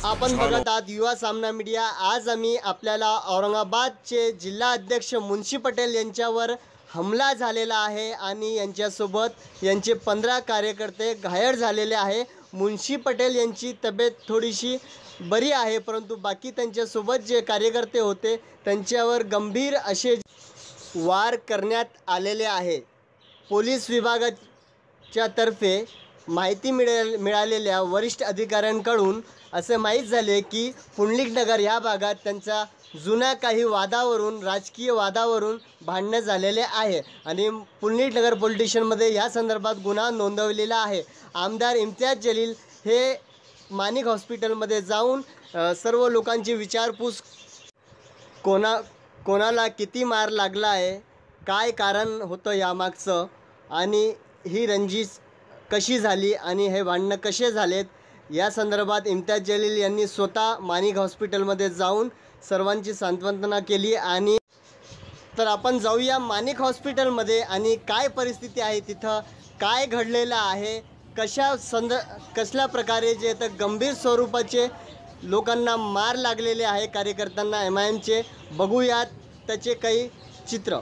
आपण बघत आहात युवा सामना मीडिया। आज आम्ही आपल्याला औरंगाबादचे जिल्हा अध्यक्ष मुन्शी पटेल यांच्यावर हमला झालेला आहे आणि यांच्यासोबत यांचे 15 कार्यकर्ते घायल झालेले आहे। मुन्शी पटेल यांची तब्येत थोडीशी बरी आहे, परंतु बाकी त्यांच्यासोबत जे कार्यकर्ते होते त्यांच्यावर गंभीर असे वार करण्यात आलेले आहे। पोलीस विभागाच्या तर्फे माहिती मिळालेल्या वरिष्ठ अधिकाऱ्यांकडून असे माहीत झाले की पुंडलिक नगर या भागात त्यांचा जुन्या काही वादावरून, राजकीय वादावरून भांडणं झालेले आहे आणि पुंडलिक नगर पोलीस स्टेशनमध्ये या संदर्भात गुन्हा नोंदवलेला आहे। आमदार इम्तियाज जलील हे माणिक हॉस्पिटलमध्ये जाऊन सर्व लोकांची विचारपूस, कोणाला किती मार लागला आहे, काय कारण होतं यामागचं, आणि ही रंजिश कशी झाली आणि हे भांडणं कसे झालेत या संदर्भात इम्तियाज जलील यांनी स्वतः माणिक हॉस्पिटलमध्ये जाऊन सर्वांची सांत्वना केली। आणि तर आपण जाऊया माणिक हॉस्पिटलमध्ये आणि काय परिस्थिती आहे, तिथं काय घडलेलं आहे, कसल्या प्रकारे जे तर गंभीर स्वरूपाचे लोकांना मार लागलेले आहे कार्यकर्त्यांना MIMचे, बघूयात त्याचे काही चित्र।